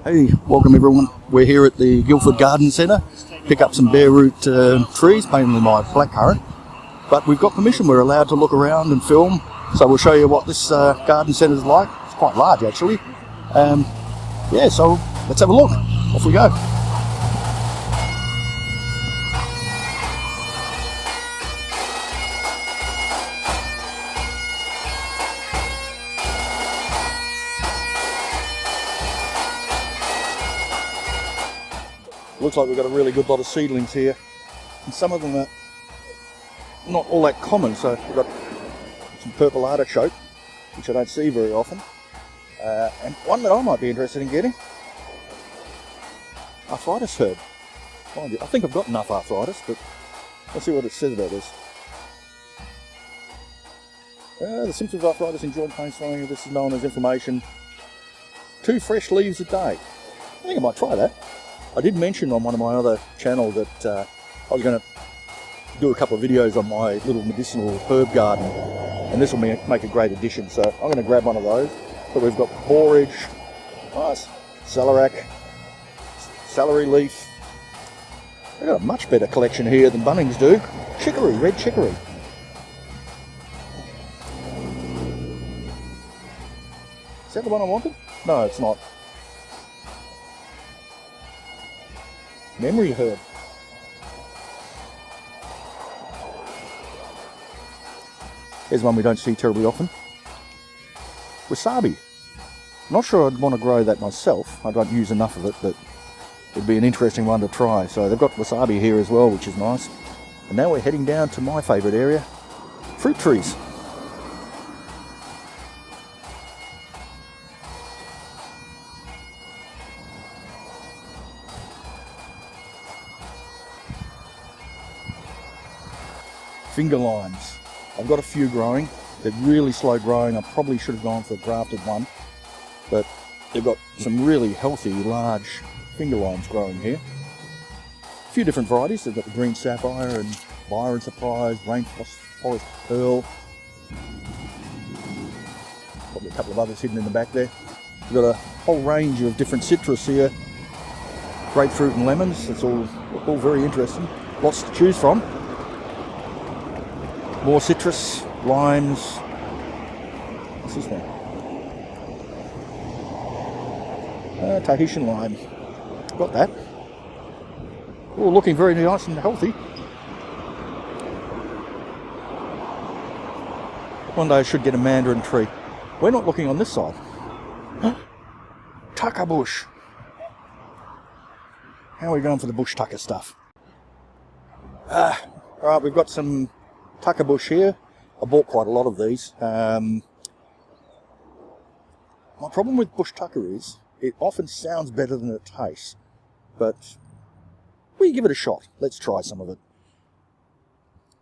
Hey, welcome everyone. We're here at the Guilford Garden Centre. Pick up some bare root trees, mainly my black currant. But we've got permission, we're allowed to look around and film. So we'll show you what this garden centre is like. It's quite large actually. Yeah, so let's have a look. Off we go. Looks like we've got a really good lot of seedlings here, and some of them are not all that common. So we've got some purple artichoke, which I don't see very often, and one that I might be interested in getting, arthritis herb. I think I've got enough arthritis, but let's see what it says about this. The symptoms of arthritis in joint pain, swelling, this is known as inflammation. 2 fresh leaves a day. I think I might try that. I did mention on one of my other channels that I was going to do a couple of videos on my little medicinal herb garden, and this will make a great addition, so I'm going to grab one of those. But we've got borage, nice, celeriac, celery leaf. We've got a much better collection here than Bunnings do. Chicory, red chicory. Is that the one I wanted? No, it's not. Memory herb. Here's one we don't see terribly often. Wasabi. Not sure I'd want to grow that myself. I don't use enough of it, but it'd be an interesting one to try. So they've got wasabi here as well, which is nice. And now we're heading down to my favourite area, fruit trees. Finger limes. I've got a few growing. They're really slow growing. I probably should have gone for a grafted one, but they've got some really healthy, large finger limes growing here. A few different varieties. They've got the green sapphire and Byron surprise, rainforest pearl. Probably a couple of others hidden in the back there. We've got a whole range of different citrus here. Grapefruit and lemons. It's all very interesting. Lots to choose from. More citrus, limes. What's this one? Tahitian lime. Got that. Oh, looking very nice and healthy. One day I should get a mandarin tree. We're not looking on this side. Tucker bush. How are we going for the bush tucker stuff? Alright, we've got some tucker bush here. I bought quite a lot of these. My problem with bush tucker is it often sounds better than it tastes, but we give it a shot. Let's try some of it.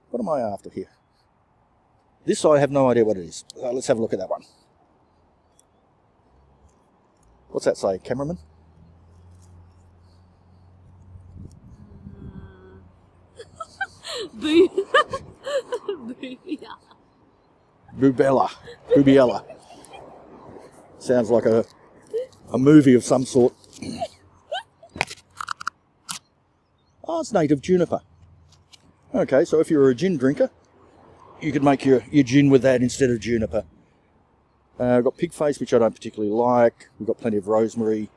What am I after here? This I have no idea what it is. Let's have a look at that one. What's that say, cameraman? Bubella. Sounds like a movie of some sort. Oh, it's native juniper. Okay, so if you're a gin drinker, you could make your gin with that instead of juniper. We've got pig face, which I don't particularly like. We've got plenty of rosemary.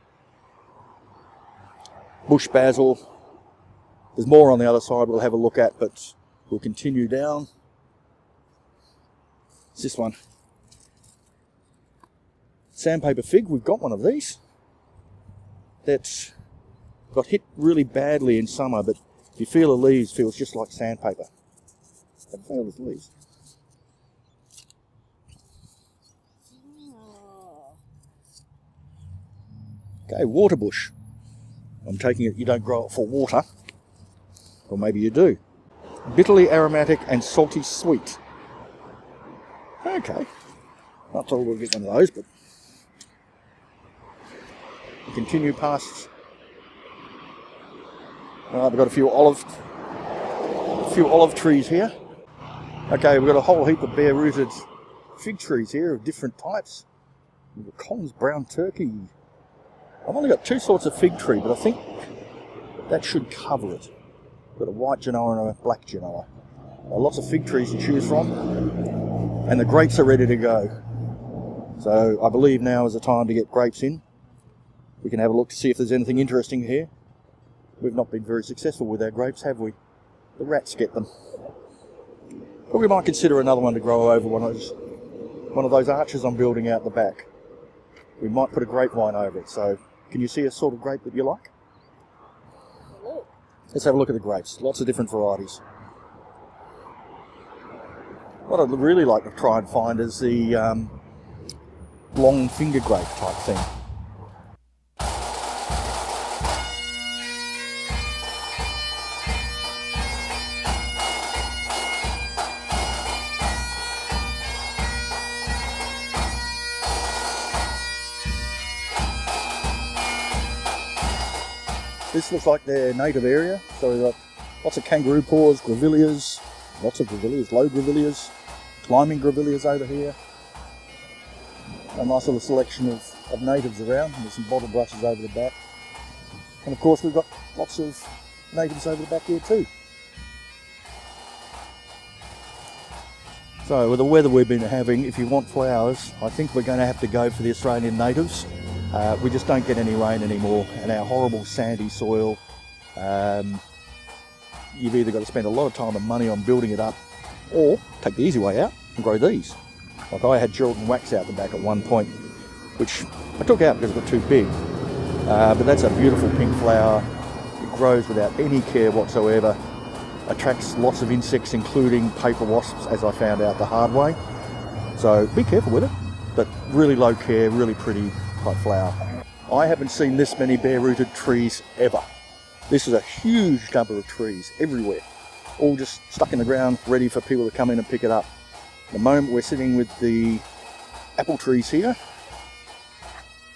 Bush basil. There's more on the other side we'll have a look at, but we'll continue down. It's this one. Sandpaper fig, we've got one of these. That's got hit really badly in summer, but if you feel the leaves, it feels just like sandpaper. Have a feel of the leaves. Okay, water bush. I'm taking it you don't grow it for water. Or maybe you do. Bitterly aromatic and salty sweet. Okay. Not told we'll get one of those, but we continue past. We've got a few olive trees here. Okay, we've got a whole heap of bare-rooted fig trees here of different types. We've got Collins brown turkey. I've only got two sorts of fig tree, but I think that should cover it. Got a white Genoa and a black Genoa. Lots of fig trees to choose from, and the grapes are ready to go. So I believe now is the time to get grapes in. We can have a look to see if there's anything interesting here. We've not been very successful with our grapes, have we? The rats get them. But we might consider another one to grow over one of those arches I'm building out the back. We might put a grapevine over it. So can you see a sort of grape that you like? Let's have a look at the grapes. Lots of different varieties. What I'd really like to try and find is the long finger grape type thing. This looks like their native area, so we've got lots of kangaroo paws, grevilleas, lots of grevilleas, low grevilleas, climbing grevilleas over here. A nice little selection of natives around, and there's some bottle brushes over the back. And of course we've got lots of natives over the back here too. So with the weather we've been having, if you want flowers, I think we're going to have to go for the Australian natives. We just don't get any rain anymore, and our horrible sandy soil, you've either got to spend a lot of time and money on building it up, or take the easy way out and grow these. Like I had Geraldton wax out the back at one point, which I took out because it got too big. But that's a beautiful pink flower. It grows without any care whatsoever. Attracts lots of insects, including paper wasps, as I found out the hard way. So be careful with it, but really low care, really pretty type flower. I haven't seen this many bare-rooted trees ever. This is a huge number of trees everywhere, all just stuck in the ground, ready for people to come in and pick it up. At the moment we're sitting with the apple trees here,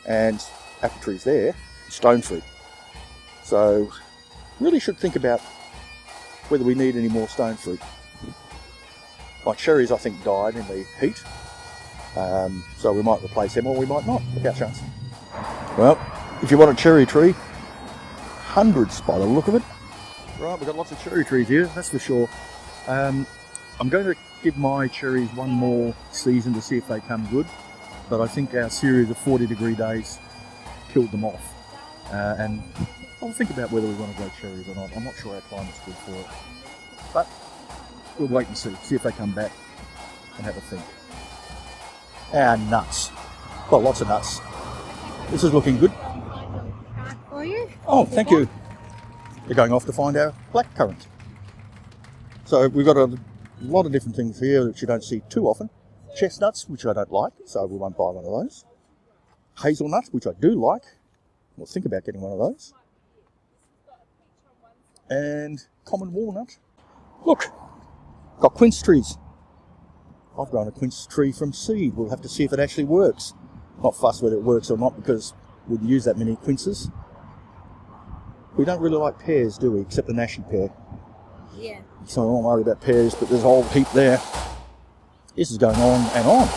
and apple trees there, stone fruit. So really should think about whether we need any more stone fruit. My cherries I think died in the heat. So we might replace them, or we might not. Look our chance. Well, if you want a cherry tree, hundreds by the look of it. Right, we've got lots of cherry trees here, that's for sure. I'm going to give my cherries one more season to see if they come good, but I think our series of 40-degree days killed them off. And I'll think about whether we want to grow cherries or not. I'm not sure our climate's good for it. But we'll wait and see if they come back and have a think. Our nuts. Well, lots of nuts. This is looking good. For you? Oh, thank you. We're going off to find our black currant. So we've got a lot of different things here that you don't see too often. Chestnuts, which I don't like, so we won't buy one of those. Hazelnut, which I do like. We'll think about getting one of those. And common walnut. Look, got quince trees. I've grown a quince tree from seed. We'll have to see if it actually works. Not fussed whether it works or not, because we wouldn't use that many quinces. We don't really like pears, do we? Except the Nashi pear. Yeah. So I'm not worried about pears, but there's a whole heap there. This is going on and on.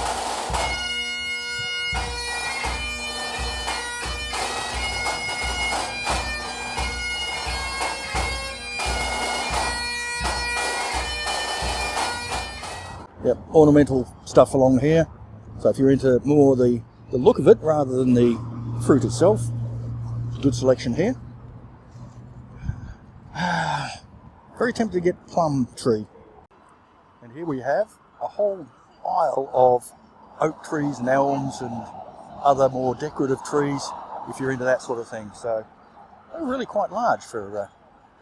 Yep, ornamental stuff along here. So if you're into more the look of it rather than the fruit itself, good selection here. Very tempted to get plum tree. And here we have a whole aisle of oak trees and elms and other more decorative trees if you're into that sort of thing. So they're really quite large for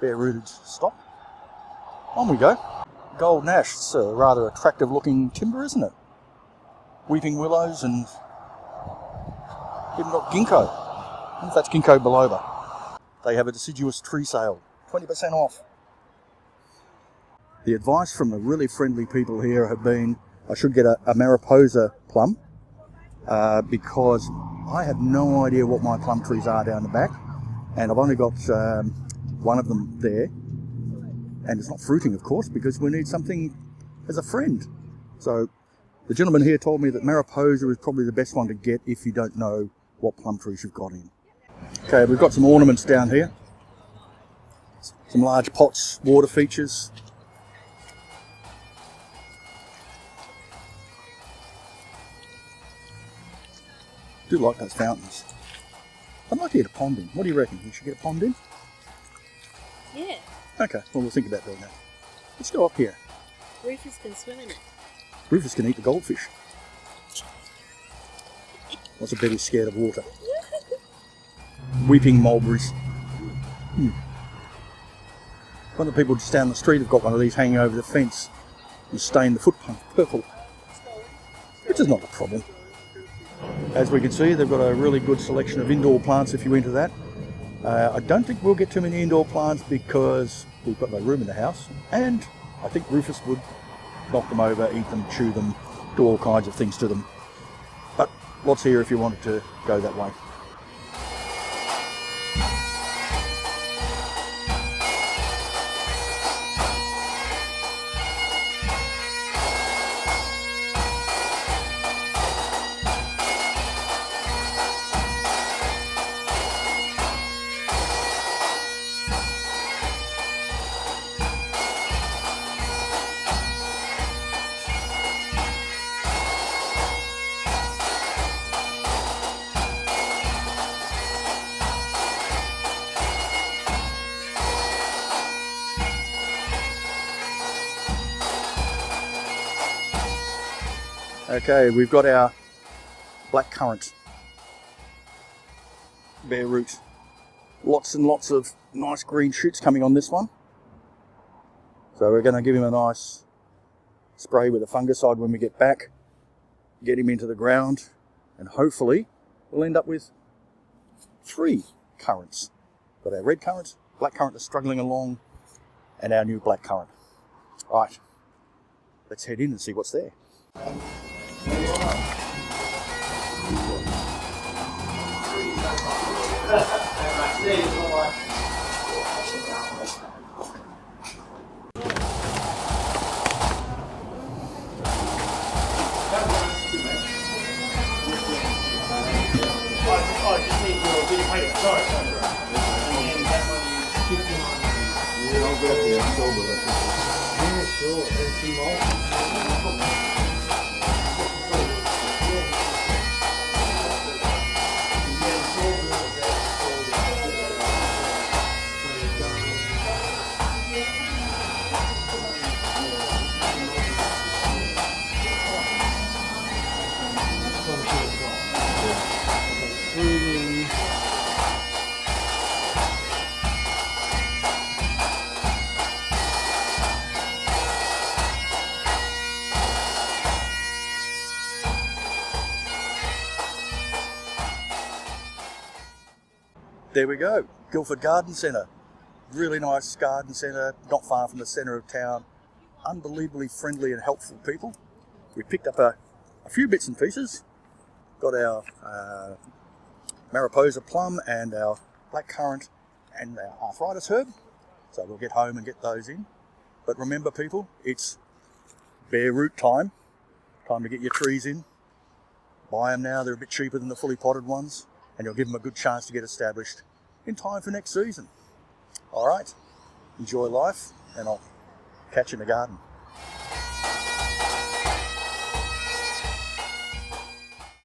bare-rooted stock. On we go. Golden ash, it's a rather attractive looking timber, isn't it? Weeping willows, and even got ginkgo. I wonder if that's ginkgo biloba. They have a deciduous tree sale, 20% off. The advice from the really friendly people here have been I should get a Mariposa plum because I have no idea what my plum trees are down the back, and I've only got one of them there. And it's not fruiting, of course, because we need something as a friend. So the gentleman here told me that Mariposa is probably the best one to get if you don't know what plum trees you've got in. Okay, we've got some ornaments down here. Some large pots, water features. Do like those fountains. I'd like to get a pond in. What do you reckon? We should get a pond in? Yeah. Okay, well we'll think about doing that. Let's go up here. Rufus can swim in it. Rufus can eat the goldfish. What's a baby scared of water? Weeping mulberries. One of the people just down the street have got one of these hanging over the fence and stained the footpath purple, which is not a problem. As we can see, they've got a really good selection of indoor plants if you're into that. I don't think we'll get too many indoor plants because we've got no room in the house, and I think Rufus would knock them over, eat them, chew them, do all kinds of things to them. But lots here if you wanted to go that way. Okay, we've got our black currant, bare root. Lots and lots of nice green shoots coming on this one. So we're going to give him a nice spray with a fungicide when we get back, get him into the ground, and hopefully we'll end up with 3 currants. Got our red currant, black currant that's struggling along, and our new black currant. Right, let's head in and see what's there. There we go, Guilford Garden Centre. Really nice garden centre, not far from the centre of town. Unbelievably friendly and helpful people. We picked up a few bits and pieces. Got our Mariposa plum and our black currant and our arthritis herb. So we'll get home and get those in. But remember people, it's bare root time. Time to get your trees in. Buy them now, they're a bit cheaper than the fully potted ones. And you'll give them a good chance to get established in time for next season. All right, enjoy life, and I'll catch you in the garden.